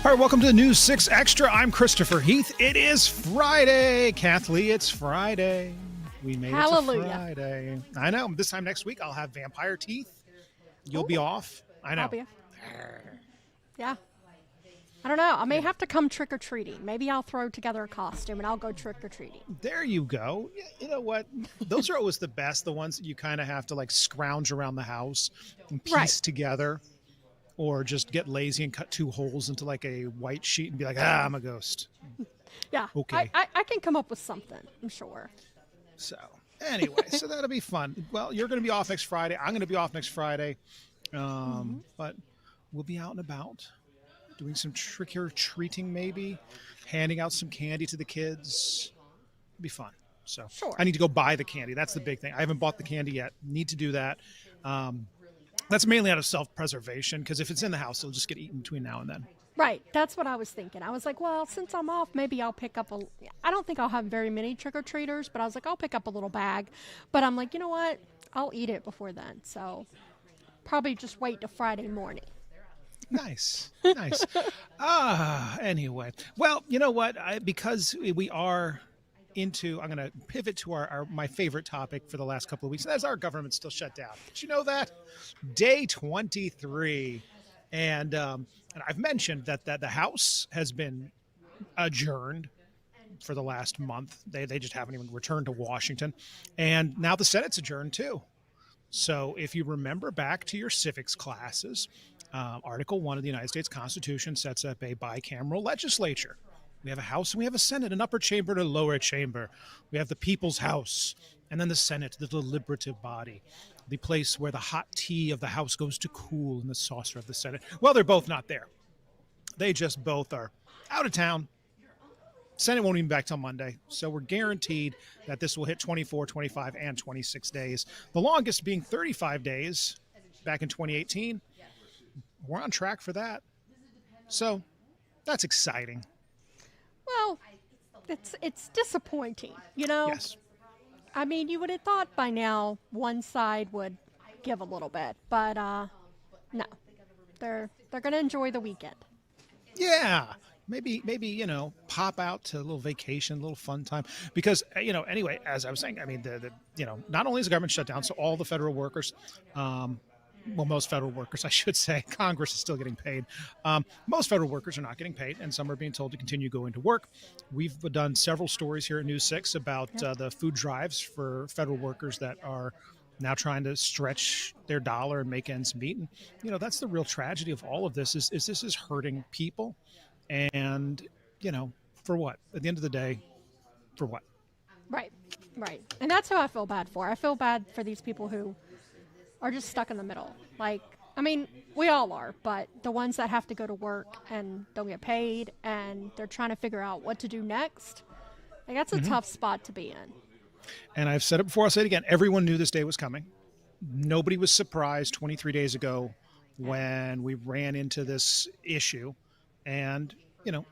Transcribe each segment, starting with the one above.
All right, welcome to the News 6 Extra. I'm Christopher Heath. It is Friday. Kathleen, it's Friday. We made Hallelujah. it to Friday. I know. This time next week, I'll have vampire teeth. You'll be off. I know. I'll be off. Yeah. I don't know. I may have to come trick-or-treating. Maybe I'll throw together a costume and I'll go trick-or-treating. There you go. You know what? Those are always the best, the ones that you kind of have to like scrounge around the house and piece together. Or just get lazy and cut 2 holes into like a white sheet and be like, I'm a ghost. Yeah. Okay. I can come up with something, I'm sure. So anyway, so that'll be fun. Well, you're going to be off next Friday. I'm going to be off next Friday. But we'll be out and about doing some trick-or-treating maybe, handing out some candy to the kids. It'll be fun. So Sure. I need to go buy the candy. That's the big thing. I haven't bought the candy yet. Need to do that. That's mainly out of self-preservation because if it's in the house, it'll just get eaten between now and then. Right. That's what I was thinking. I was like, well, since I'm off, maybe I'll pick up I don't think I'll have very many trick-or-treaters, but I was like, I'll pick up a little bag. But I'm like, you know what? I'll eat it before then. So probably just wait till Friday morning. Nice. Anyway. Well, you know what? Because we are I'm going to pivot to my favorite topic for the last couple of weeks. And that's our government still shut down. Did you know that? Day 23. And I've mentioned that the House has been adjourned for the last month. They just haven't even returned to Washington. And now the Senate's adjourned too. So if you remember back to your civics classes, Article 1 of the United States Constitution sets up a bicameral legislature. We have a House and we have a Senate, an upper chamber and a lower chamber. We have the People's House and then the Senate, the deliberative body, the place where the hot tea of the House goes to cool in the saucer of the Senate. Well, they're both not there. They just both are out of town. Senate won't even be back till Monday. So we're guaranteed that this will hit 24, 25, and 26 days. The longest being 35 days back in 2018. We're on track for that. So that's exciting. Well, it's disappointing, you know? Yes. I mean, you would have thought by now one side would give a little bit, but no. They're going to enjoy the weekend. Yeah. Maybe, pop out to a little vacation, a little fun time. Because, anyway, as I was saying, I mean, not only is the government shut down, so all the federal workers, most federal workers, I should say, Congress is still getting paid. Most federal workers are not getting paid, and some are being told to continue going to work. We've done several stories here at News 6 about the food drives for federal workers that are now trying to stretch their dollar and make ends meet. And, that's the real tragedy of all of this is this is hurting people. And, for what? At the end of the day, for what? Right. And that's who I feel bad for. I feel bad for these people who are just stuck in the middle. Like, I mean, we all are, but the ones that have to go to work and don't get paid and they're trying to figure out what to do next, like that's a tough spot to be in. And I've said it before, I'll say it again. Everyone knew this day was coming. Nobody was surprised 23 days ago when we ran into this issue. And,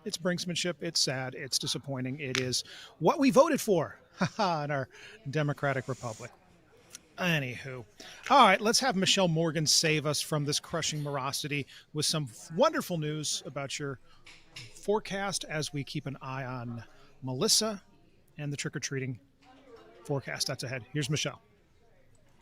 it's brinksmanship. It's sad. It's disappointing. It is what we voted for in our democratic republic. Anywho. All right, let's have Michelle Morgan save us from this crushing morosity with some wonderful news about your forecast as we keep an eye on Melissa and the trick-or-treating forecast that's ahead. Here's Michelle.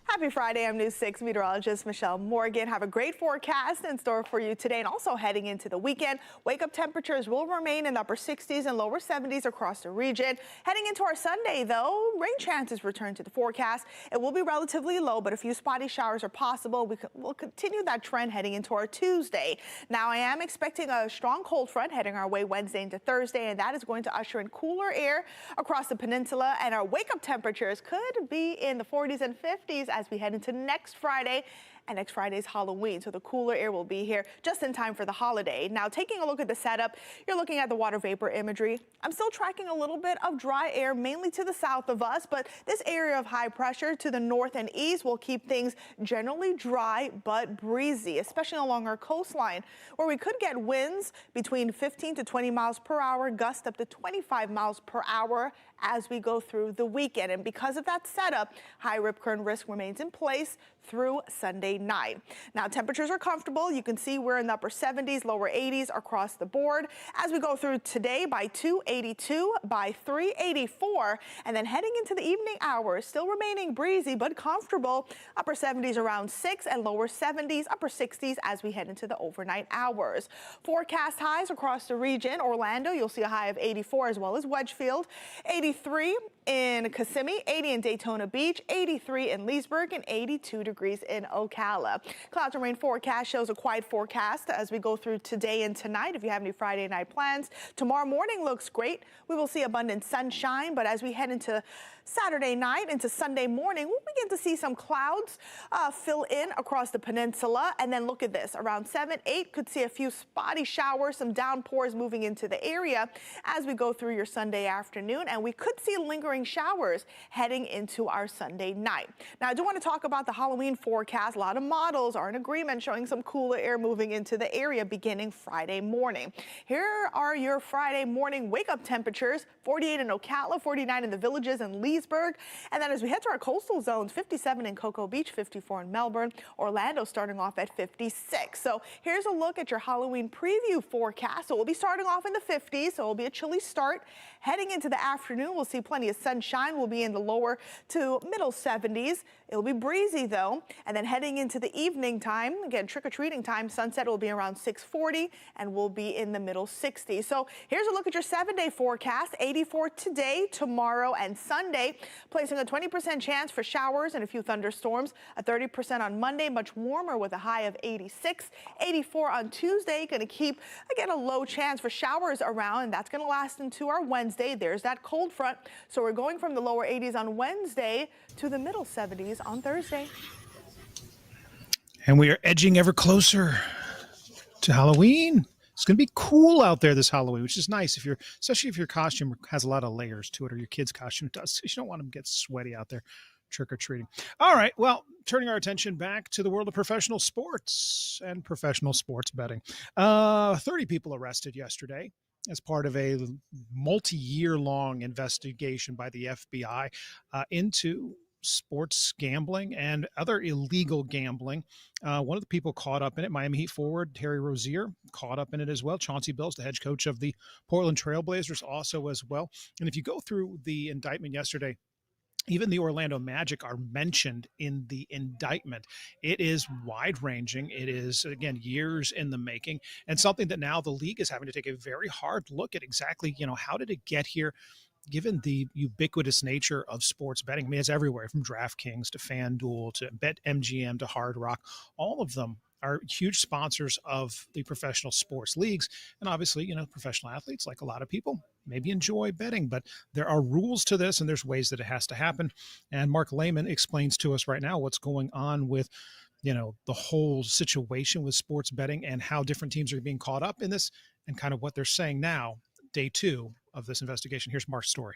Happy Friday. I'm News 6 meteorologist Michelle Morgan. Have a great forecast in store for you today and also heading into the weekend. Wake-up temperatures will remain in the upper 60s and lower 70s across the region. Heading into our Sunday, though, rain chances return to the forecast. It will be relatively low, but a few spotty showers are possible. We'll continue that trend heading into our Tuesday. Now, I am expecting a strong cold front heading our way Wednesday into Thursday, and that is going to usher in cooler air across the peninsula, and our wake-up temperatures could be in the 40s and 50s as we head into next Friday. And next Friday's Halloween, so the cooler air will be here just in time for the holiday. Now, taking a look at the setup, you're looking at the water vapor imagery. I'm still tracking a little bit of dry air, mainly to the south of us, but this area of high pressure to the north and east will keep things generally dry but breezy, especially along our coastline, where we could get winds between 15 to 20 miles per hour, gusts up to 25 miles per hour as we go through the weekend. And because of that setup, high rip current risk remains in place through Sunday Saturday night. Now, temperatures are comfortable. You can see we're in the upper 70s, lower 80s across the board. As we go through today, by 2, 82, by 3, 84, and then heading into the evening hours, still remaining breezy but comfortable. Upper 70s around 6 and lower 70s, upper 60s as we head into the overnight hours. Forecast highs across the region. Orlando, you'll see a high of 84, as well as Wedgefield. 83 in Kissimmee, 80 in Daytona Beach, 83 in Leesburg, and 82 degrees in Ocala. Clouds and rain forecast shows a quiet forecast as we go through today and tonight. If you have any Friday night plans, tomorrow morning looks great. We will see abundant sunshine, but as we head into Saturday night into Sunday morning, we'll begin to see some clouds fill in across the peninsula. And then look at this, around 7, 8, could see a few spotty showers, some downpours moving into the area as we go through your Sunday afternoon. And we could see lingering showers heading into our Sunday night. Now, I do want to talk about the Halloween forecast. A lot of models are in agreement showing some cooler air moving into the area beginning Friday morning. Here are your Friday morning wake-up temperatures: 48 in Ocala, 49 in the Villages and Leesburg. And then as we head to our coastal zones, 57 in Cocoa Beach, 54 in Melbourne, Orlando starting off at 56. So here's a look at your Halloween preview forecast. So we'll be starting off in the 50s, so it'll be a chilly start. Heading into the afternoon, we'll see plenty of sunshine. We'll be in the lower to middle 70s. It'll be breezy though. And then heading into the evening time, again, trick-or-treating time, sunset will be around 6:40 and we'll be in the middle 60s. So here's a look at your 7-day forecast: 84 today, tomorrow, and Sunday, placing a 20% chance for showers and a few thunderstorms, a 30% on Monday, much warmer with a high of 86, 84 on Tuesday, going to keep, again, a low chance for showers around, and that's going to last into our Wednesday. There's that cold front. So we're going from the lower 80s on Wednesday to the middle 70s on Thursday. And we are edging ever closer to Halloween. It's going to be cool out there this Halloween, which is nice if especially if your costume has a lot of layers to it, or your kid's costume does. You don't want them to get sweaty out there trick-or-treating. All right, well, turning our attention back to the world of professional sports and professional sports betting. 30 people arrested yesterday as part of a multi-year-long investigation by the FBI into sports gambling and other illegal gambling. One of the people caught up in it, Miami Heat forward Terry Rozier, caught up in it as well. Chauncey Billups, the head coach of the Portland Trail Blazers, also as well. And if you go through the indictment yesterday, even the Orlando Magic are mentioned in the indictment. It is wide-ranging. It is, again, years in the making, and something that now the league is having to take a very hard look at exactly, how did it get here, given the ubiquitous nature of sports betting. I mean, it's everywhere, from DraftKings to FanDuel to BetMGM to Hard Rock. All of them are huge sponsors of the professional sports leagues. And obviously, professional athletes, like a lot of people, maybe enjoy betting, but there are rules to this and there's ways that it has to happen. And Mark Lehman explains to us right now what's going on with, the whole situation with sports betting and how different teams are being caught up in this and kind of what they're saying now, day 2 of this investigation. Here's Mark's story.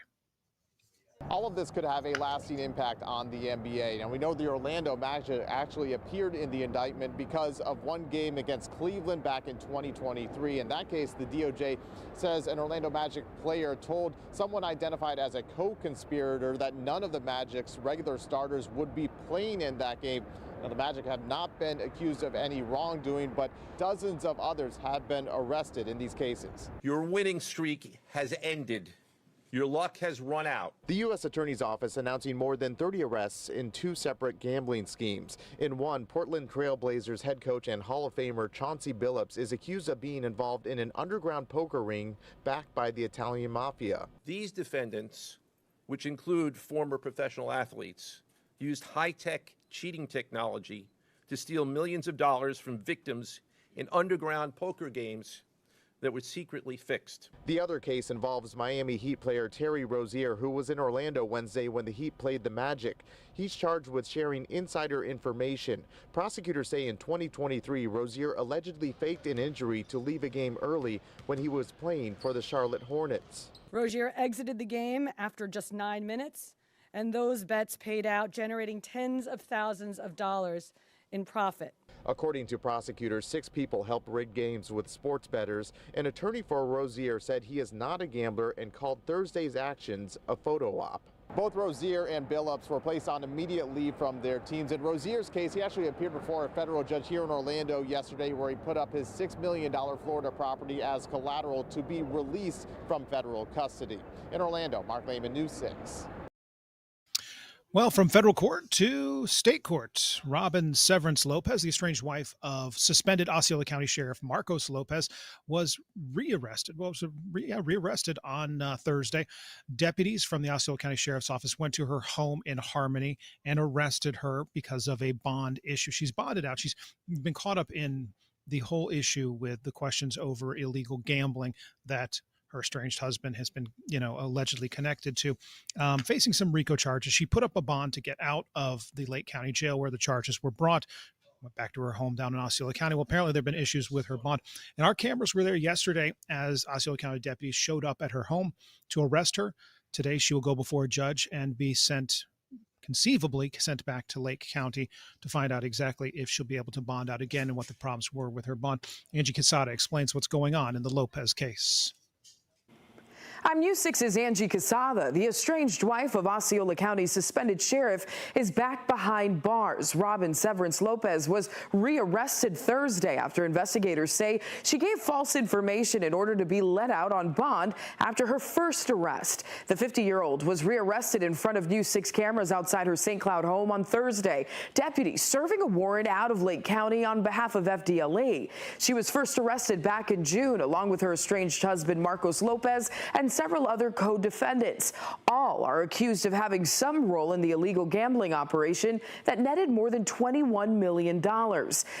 All of this could have a lasting impact on the NBA. And we know the Orlando Magic actually appeared in the indictment because of one game against Cleveland back in 2023. In that case, the DOJ says an Orlando Magic player told someone identified as a co-conspirator that none of the Magic's regular starters would be playing in that game. Now, the Magic have not been accused of any wrongdoing, but dozens of others have been arrested in these cases. Your winning streak has ended. Your luck has run out. The U.S. Attorney's Office announcing more than 30 arrests in 2 separate gambling schemes. In one, Portland Trail Blazers head coach and Hall of Famer Chauncey Billups is accused of being involved in an underground poker ring backed by the Italian mafia. These defendants, which include former professional athletes, used high-tech cheating technology to steal millions of dollars from victims in underground poker games that were secretly fixed. The other case involves Miami Heat player Terry Rozier, who was in Orlando Wednesday when the Heat played the Magic. He's charged with sharing insider information. Prosecutors say in 2023, Rozier allegedly faked an injury to leave a game early when he was playing for the Charlotte Hornets. Rozier exited the game after just 9 minutes, and those bets paid out, generating tens of thousands of dollars in profit. According to prosecutors, 6 people helped rig games with sports bettors. An attorney for Rozier said he is not a gambler and called Thursday's actions a photo op. Both Rozier and Billups were placed on immediate leave from their teams. In Rozier's case, he actually appeared before a federal judge here in Orlando yesterday, where he put up his $6 million Florida property as collateral to be released from federal custody. In Orlando, Mark Lehman, News 6. Well, from federal court to state court, Robin Severance Lopez, the estranged wife of suspended Osceola County Sheriff Marcos Lopez, was rearrested. Well, rearrested on Thursday. Deputies from the Osceola County Sheriff's Office went to her home in Harmony and arrested her because of a bond issue. She's bonded out. She's been caught up in the whole issue with the questions over illegal gambling that her estranged husband has been, allegedly connected to, facing some RICO charges. She put up a bond to get out of the Lake County Jail where the charges were brought. Went back to her home down in Osceola County. Well, apparently there have been issues with her bond. And our cameras were there yesterday as Osceola County deputies showed up at her home to arrest her. Today she will go before a judge and be conceivably sent back to Lake County to find out exactly if she'll be able to bond out again and what the problems were with her bond. Angie Quesada explains what's going on in the Lopez case. I'm News 6's Angie Quesada. The estranged wife of Osceola County suspended sheriff is back behind bars. Robin Severance Lopez was rearrested Thursday after investigators say she gave false information in order to be let out on bond after her first arrest. The 50-year-old was rearrested in front of News 6 cameras outside her St. Cloud home on Thursday. Deputies serving a warrant out of Lake County on behalf of FDLE. She was first arrested back in June along with her estranged husband Marcos Lopez and several other co-defendants. All are accused of having some role in the illegal gambling operation that netted more than $21 million.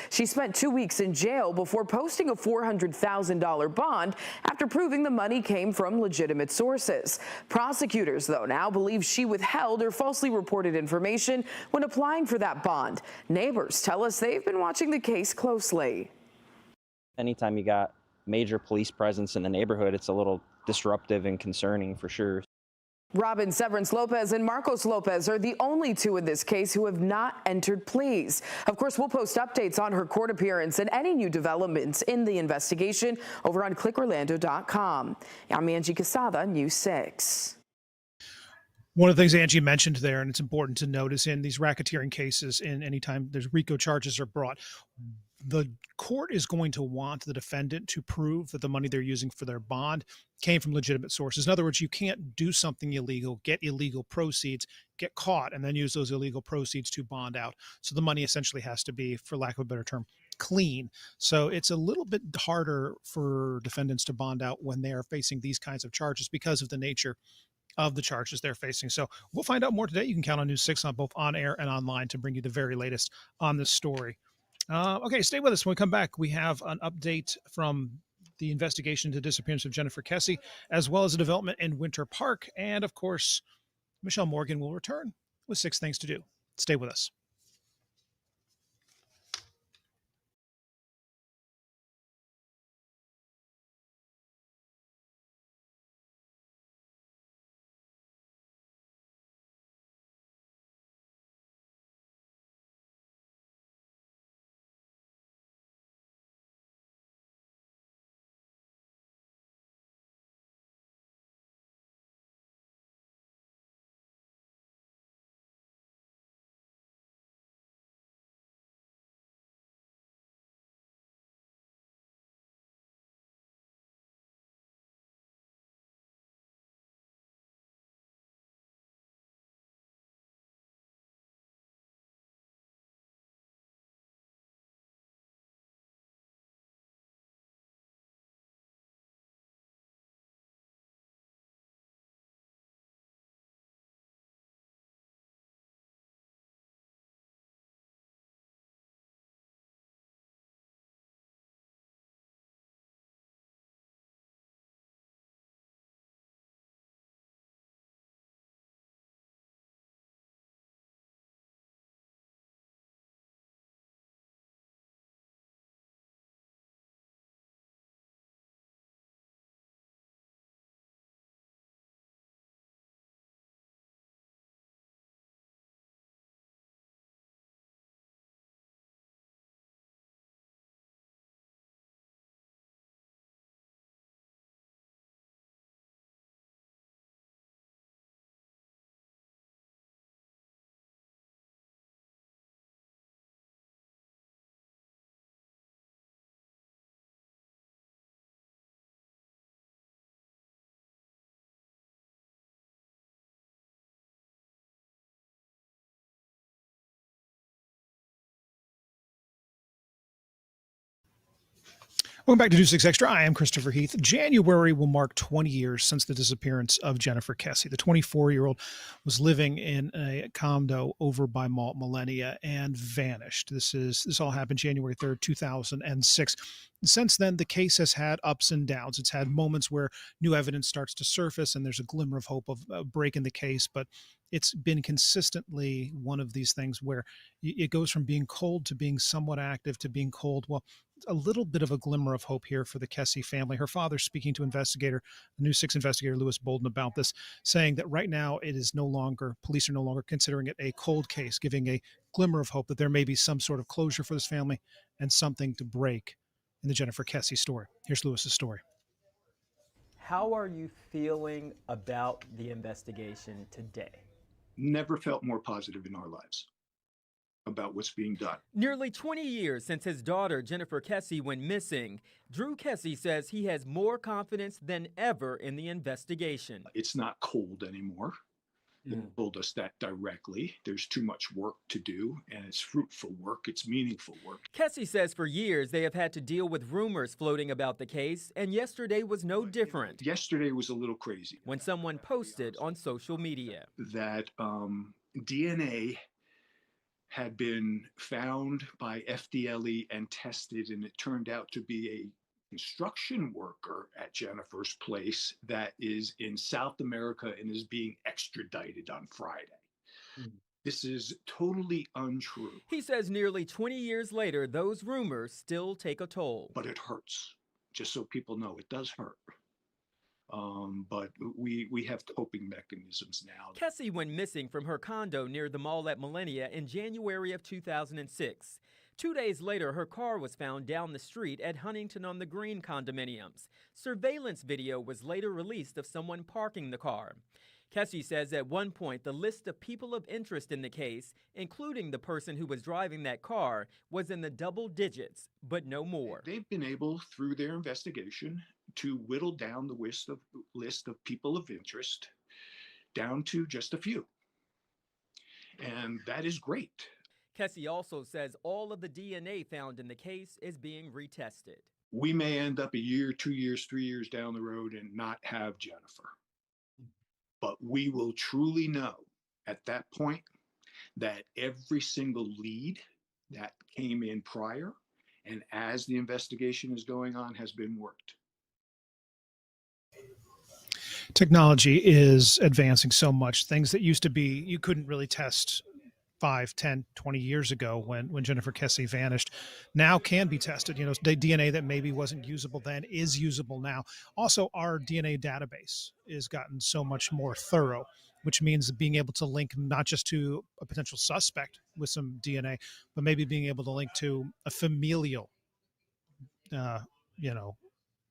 She spent 2 weeks in jail before posting a $400,000 bond after proving the money came from legitimate sources. Prosecutors, though, now believe she withheld or falsely reported information when applying for that bond. Neighbors tell us they've been watching the case closely. Anytime you got major police presence in the neighborhood, it's a little disruptive and concerning for sure. Robin Severance Lopez and Marcos Lopez are the only two in this case who have not entered pleas. Of course, we'll post updates on her court appearance and any new developments in the investigation over on clickorlando.com. I'm Angie Quesada, News 6. One of the things Angie mentioned there, and it's important to notice in these racketeering cases, in any time there's RICO charges are brought, the court is going to want the defendant to prove that the money they're using for their bond came from legitimate sources. In other words, you can't do something illegal, get illegal proceeds, get caught, and then use those illegal proceeds to bond out. So the money essentially has to be, for lack of a better term, clean. So it's a little bit harder for defendants to bond out when they are facing these kinds of charges because of the nature of the charges they're facing. So we'll find out more today. You can count on News 6 on both on air and online to bring you the very latest on this story. Okay, stay with us. When we come back, we have an update from the investigation into the disappearance of Jennifer Kesse, as well as a development in Winter Park. And of course, Michelle Morgan will return with 6 things to do. Stay with us. Welcome back to News 6 Extra. I am Christopher Heath. January will mark 20 years since the disappearance of Jennifer Kesse. The 24-year-old was living in a condo over by Malt Millennia and vanished. This all happened January 3rd, 2006. Since then, the case has had ups and downs. It's had moments where new evidence starts to surface and there's a glimmer of hope of breaking the case, but it's been consistently one of these things where it goes from being cold to being somewhat active to being cold. Well, a little bit of a glimmer of hope here for the Kesse family. Her father speaking to News 6 investigator Lewis Bolden about this, saying that right now police are no longer considering it a cold case, giving a glimmer of hope that there may be some sort of closure for this family and something to break in the Jennifer Kesse story. Here's Lewis's story. How are you feeling about the investigation today? Never felt more positive in our lives about what's being done. Nearly 20 years since his daughter Jennifer Kesse went missing, Drew Kesse says he has more confidence than ever in the investigation. It's not cold anymore. They told us that directly. There's too much work to do, and it's fruitful work. It's meaningful work. Kesse says for years they have had to deal with rumors floating about the case, and yesterday was no different. Yesterday was a little crazy. When someone posted on social media that DNA had been found by FDLE and tested, and it turned out to be a construction worker at Jennifer's place that is in South America and is being extradited on Friday. This is totally untrue. He says nearly 20 years later, those rumors still take a toll. But it hurts. Just so people know, it does hurt. But we have coping mechanisms now. Kesse went missing from her condo near the mall at Millennia in January of 2006. 2 days later, her car was found down the street at Huntington on the Green condominiums. Surveillance video was later released of someone parking the car. Kesse says at one point the list of people of interest in the case, including the person who was driving that car, was in the double digits, but no more. They've been able, through their investigation, to whittle down the list of people of interest down to just a few. And that is great. Kesse also says all of the DNA found in the case is being retested. We may end up a year, 2 years, 3 years down the road and not have Jennifer. But we will truly know at that point that every single lead that came in prior and as the investigation is going on has been worked. Technology is advancing so much. Things that used to be, you couldn't really test 5, 10, 20 years ago when Jennifer Kesse vanished, now can be tested. You know, the DNA that maybe wasn't usable then is usable now. Also, our DNA database has gotten so much more thorough, which means being able to link not just to a potential suspect with some DNA, but maybe being able to link to a familial,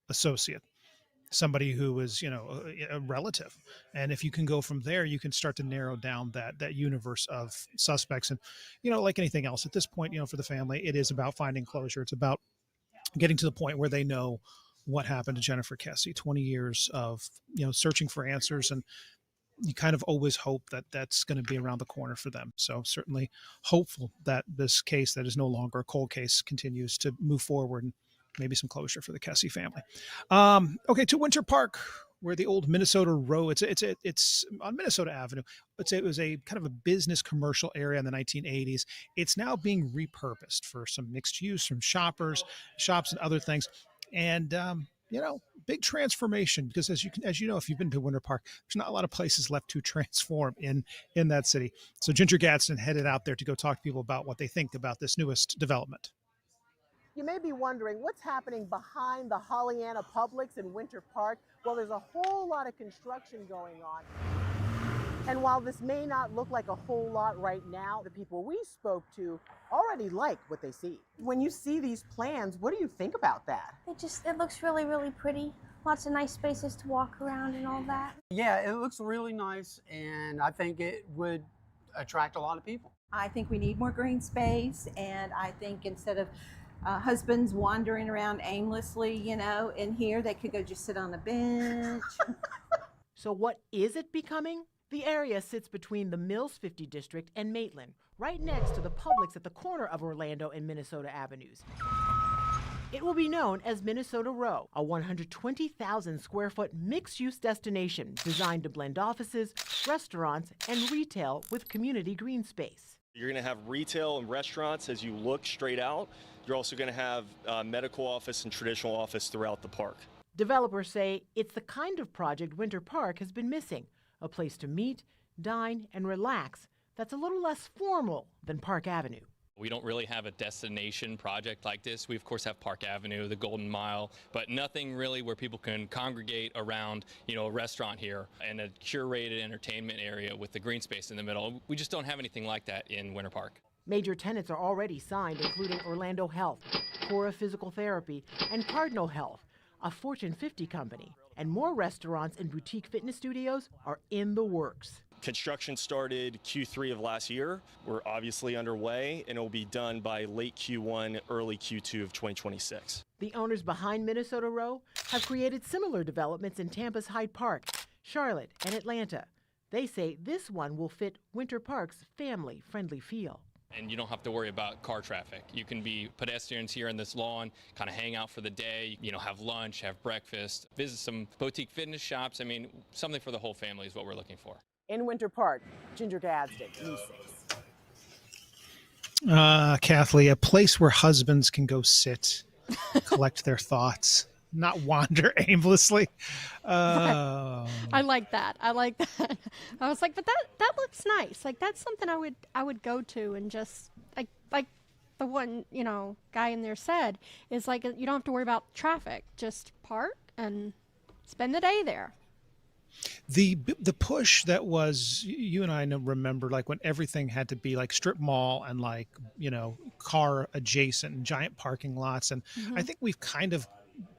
associate. Somebody who was, a relative. And if you can go from there, you can start to narrow down that universe of suspects. And, like anything else at this point, for the family, it is about finding closure. It's about getting to the point where they know what happened to Jennifer Kesse. 20 years of, searching for answers. And you kind of always hope that that's going to be around the corner for them. So certainly hopeful that this case that is no longer a cold case continues to move forward and maybe some closure for the Kesse family. Okay, to Winter Park, where the old Minnesota Road, it's on Minnesota Avenue. It was a kind of a business commercial area in the 1980s. It's now being repurposed for some mixed use from shops and other things. And, big transformation, because as you know, if you've been to Winter Park, there's not a lot of places left to transform in that city. So Ginger Gadsden headed out there to go talk to people about what they think about this newest development. You may be wondering what's happening behind the Hollyanna Publix in Winter Park. Well, there's a whole lot of construction going on. And while this may not look like a whole lot right now, the people we spoke to already like what they see. When you see these plans, what do you think about that? It looks really, really pretty. Lots of nice spaces to walk around and all that. Yeah, it looks really nice, and I think it would attract a lot of people. I think we need more green space, and I think instead of husbands wandering around aimlessly, in here, they could go just sit on a bench. So what is it becoming? The area sits between the Mills 50 district and Maitland, right next to the Publix at the corner of Orlando and Minnesota Avenues. It will be known as Minnesota Row, a 120,000 square foot mixed-use destination designed to blend offices, restaurants, and retail with community green space. You're going to have retail and restaurants as you look straight out. You're also going to have medical office and traditional office throughout the park. Developers say it's the kind of project Winter Park has been missing, a place to meet, dine, and relax that's a little less formal than Park Avenue. We don't really have a destination project like this. We, of course, have Park Avenue, the Golden Mile, but nothing really where people can congregate around, a restaurant here and a curated entertainment area with the green space in the middle. We just don't have anything like that in Winter Park. Major tenants are already signed, including Orlando Health, Cora Physical Therapy, and Cardinal Health, a Fortune 50 company. And more restaurants and boutique fitness studios are in the works. Construction started Q3 of last year. We're obviously underway, and it will be done by late Q1, early Q2 of 2026. The owners behind Minnesota Row have created similar developments in Tampa's Hyde Park, Charlotte, and Atlanta. They say this one will fit Winter Park's family-friendly feel. And you don't have to worry about car traffic. You can be pedestrians here in this lawn, kind of hang out for the day, have lunch, have breakfast, visit some boutique fitness shops. Something for the whole family is what we're looking for. In Winter Park, Ginger Gadsden, News 6. Kathleen, a place where husbands can go sit, collect their thoughts, not wander aimlessly. I like that. I was like, but that looks nice. Like that's something I would go to and just like the one guy in there said is like you don't have to worry about traffic. Just park and spend the day there. The push that was, you and I remember, like when everything had to be like strip mall and like, car adjacent and giant parking lots. And I think we've kind of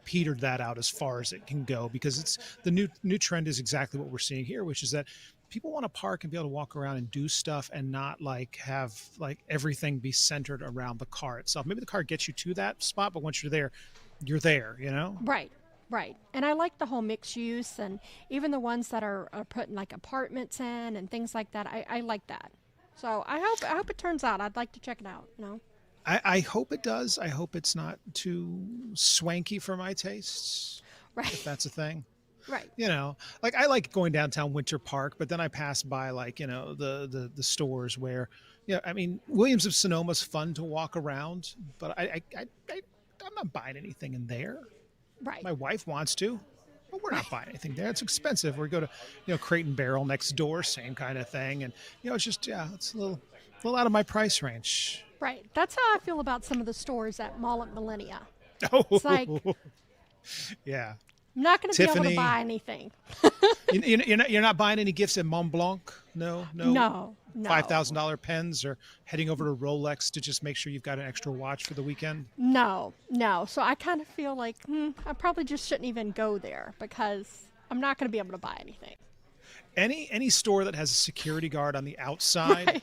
petered that out as far as it can go, because it's the new trend is exactly what we're seeing here, which is that people want to park and be able to walk around and do stuff and not like have like everything be centered around the car itself. Maybe the car gets you to that spot, but once you're there, Right. And I like the whole mixed use, and even the ones that are putting like apartments in and things like that. I like that. So I hope it turns out. I'd like to check it out. I hope it does. I hope it's not too swanky for my tastes. Right. If that's a thing. Right. Like I like going downtown Winter Park, but then I pass by like, the stores where, Williams of Sonoma's fun to walk around, but I'm not buying anything in there. Right. My wife wants to, but we're not buying anything there. It's expensive. We go to, Crate and Barrel next door, same kind of thing. And, it's just, it's a little out of my price range. Right. That's how I feel about some of the stores at Mall at Millennia. Oh, it's like, yeah. I'm not going to be able Tiffany, to buy anything. You're not buying any gifts at Mont Blanc? No. $5,000 pens, or heading over to Rolex to just make sure you've got an extra watch for the weekend? No. So I kind of feel like I probably just shouldn't even go there because I'm not going to be able to buy anything. Any store that has a security guard on the outside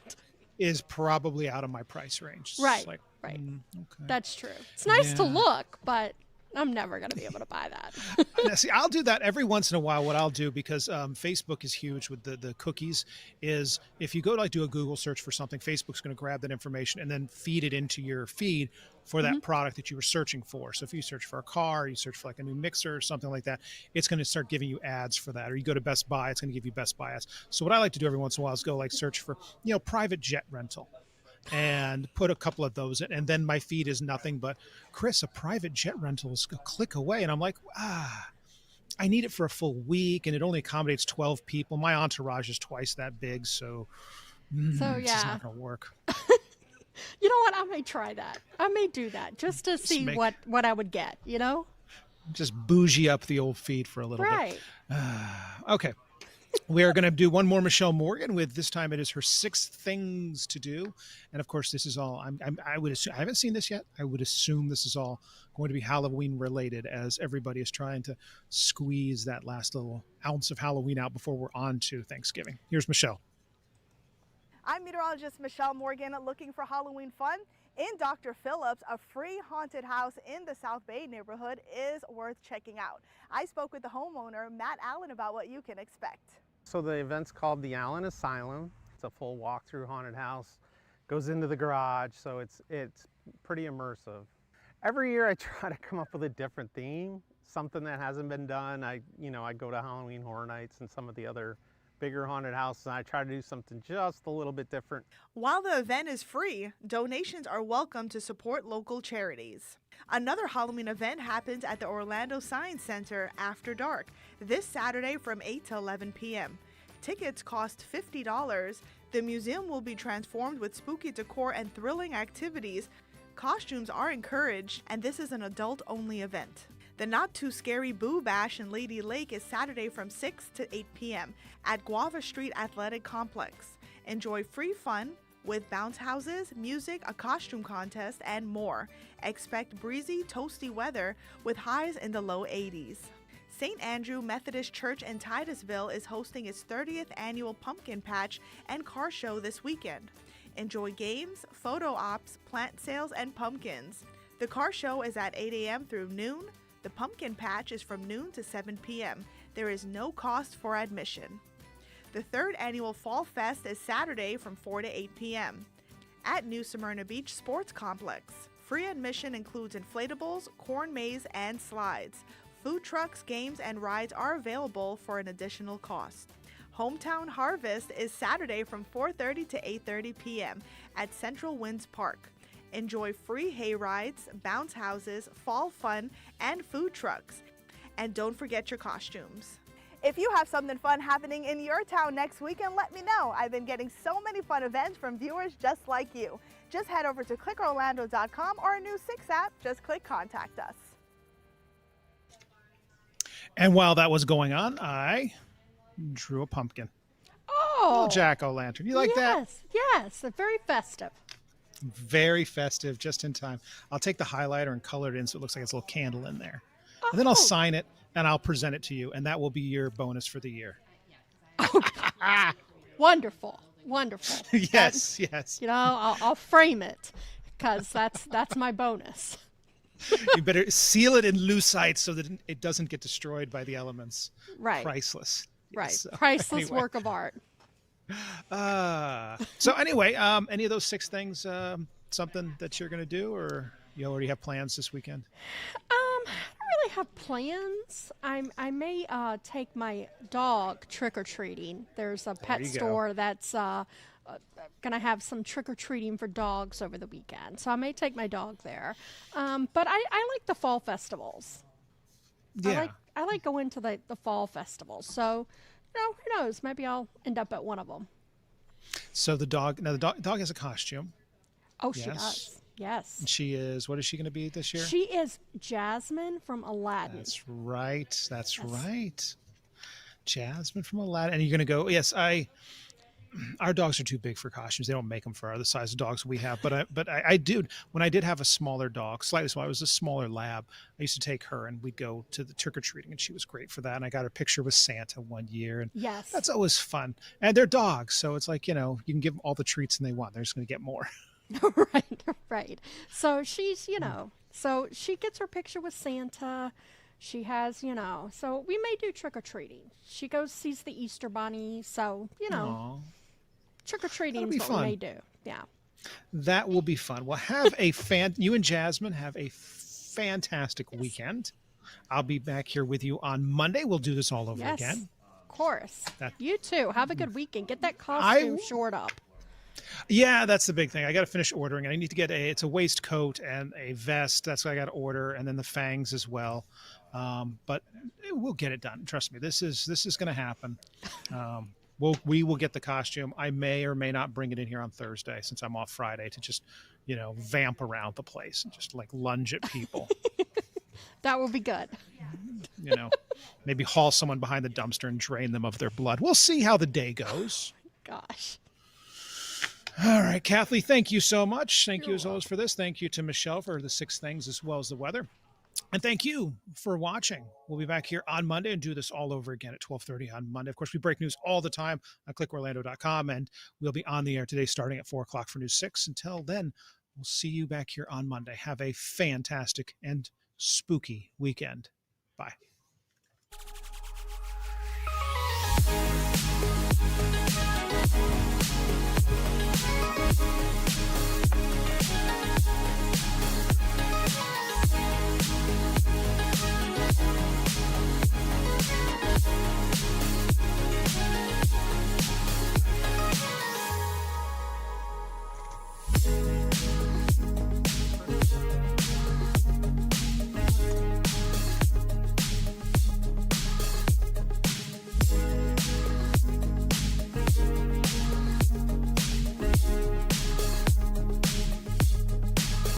is probably out of my price range. Right. Like, right. Okay. That's true. It's nice to look, but I'm never going to be able to buy that. Now, see, I'll do that every once in a while. What I'll do, because Facebook is huge with the cookies, is if you go to do a Google search for something, Facebook's going to grab that information and then feed it into your feed for that product that you were searching for. So if you search for a car, you search for like a new mixer or something like that, it's going to start giving you ads for that. Or you go to Best Buy, it's going to give you Best Buy ads. So what I like to do every once in a while is go search for, private jet rental, and put a couple of those in, and then my feed is nothing but, Chris, a private jet rental is a click away. And I'm like, I need it for a full week, and it only accommodates 12 people. My entourage is twice that big, so it's not going to work. You know what? I may try that. I may do that just to see what I would get, Just bougie up the old feed for a little bit. Okay. We are going to do one more Michelle Morgan with, this time it is her 6 things to do. And of course, this is all, I would assume, I haven't seen this yet. I would assume this is all going to be Halloween related, as everybody is trying to squeeze that last little ounce of Halloween out before we're on to Thanksgiving. Here's Michelle. I'm meteorologist Michelle Morgan, looking for Halloween fun in Dr. Phillips. A free haunted house in the South Bay neighborhood is worth checking out. I spoke with the homeowner, Matt Allen, about what you can expect. So the event's called the Allen Asylum. It's a full walk-through haunted house, goes into the garage, so it's pretty immersive. Every year I try to come up with a different theme, something that hasn't been done. I go to Halloween Horror Nights and some of the other bigger haunted houses, and I try to do something just a little bit different. While the event is free, donations are welcome to support local charities. Another Halloween event happens at the Orlando Science Center after dark this Saturday from 8 to 11 p.m. Tickets cost $50. The museum will be transformed with spooky decor and thrilling activities. Costumes are encouraged, and this is an adult-only event. The Not Too Scary Boo Bash in Lady Lake is Saturday from 6 to 8 p.m. at Guava Street Athletic Complex. Enjoy free fun with bounce houses, music, a costume contest, and more. Expect breezy, toasty weather with highs in the low 80s. St. Andrew Methodist Church in Titusville is hosting its 30th annual pumpkin patch and car show this weekend. Enjoy games, photo ops, plant sales, and pumpkins. The car show is at 8 a.m. through noon. The pumpkin patch is from noon to 7 p.m. There is no cost for admission. The third annual Fall Fest is Saturday from 4 to 8 p.m. at New Smyrna Beach Sports Complex. Free admission includes inflatables, corn maze, and slides. Food trucks, games, and rides are available for an additional cost. Hometown Harvest is Saturday from 4:30 to 8:30 p.m. at Central Winds Park. Enjoy free hay rides, bounce houses, fall fun, and food trucks. And don't forget your costumes. If you have something fun happening in your town next weekend, let me know. I've been getting so many fun events from viewers just like you. Just head over to clickorlando.com or our new 6 app. Just click Contact Us. And while that was going on, I drew a pumpkin. Oh, little jack-o'-lantern. You like that? Yes, very festive. Very festive, just in time. I'll take the highlighter and color it in so it looks like it's a little candle in there. And then I'll sign it and I'll present it to you, and that will be your bonus for the year. Wonderful, wonderful. Yes, yes. You know, I'll frame it because that's my bonus. You better seal it in lucite so that it doesn't get destroyed by the elements. Right. Priceless. Right. So, Priceless anyway. work of art. So anyway, any of those 6 things, something that you're going to do, or you already have plans this weekend? I don't really have plans. I may take my dog trick-or-treating. There's a pet store that's going to have some trick-or-treating for dogs over the weekend. So I may take my dog there. But I like the fall festivals. Yeah. I like going to the fall festivals. So, who knows? Maybe I'll end up at one of them. So the dog has a costume. Oh, she does. Yes. And she is, what is she going to be this year? She is Jasmine from Aladdin. That's right. That's right. Jasmine from Aladdin. And you're going to go, yes, our dogs are too big for costumes. They don't make them for the size of dogs we have. But I did, when I did have a smaller dog, slightly smaller, it was a smaller lab. I used to take her and we'd go to the trick-or-treating, and she was great for that. And I got her picture with Santa one year. And yes, that's always fun. And they're dogs. So it's like, you can give them all the treats and they want. They're just going to get more. Right. So she's, so she gets her picture with Santa. She has, so we may do trick-or-treating. She sees the Easter Bunny. So, Aww. Trick-or-treating is what fun. we may do. Yeah. That will be fun. Well, have you and Jasmine have a fantastic weekend. I'll be back here with you on Monday. We'll do this all over again. Of course. You too. Have a good weekend. Get that costume shored up. Yeah, that's the big thing. I got to finish ordering. I need to get it's a waistcoat and a vest. That's what I got to order, and then the fangs as well. But we'll get it done. Trust me. This is going to happen. We will get the costume. I may or may not bring it in here on Thursday since I'm off Friday to just, vamp around the place and just like lunge at people. That will be good. Maybe haul someone behind the dumpster and drain them of their blood. We'll see how the day goes. Gosh. All right, Kathleen, thank you so much. Thank you as always for this. Thank you to Michelle for the 6 things as well as the weather. And thank you for watching. We'll be back here on Monday and do this all over again at 12:30 on Monday. Of course, we break news all the time on clickorlando.com, and we'll be on the air today starting at 4 o'clock for News 6. Until then, we'll see you back here on Monday. Have a fantastic and spooky weekend. Bye.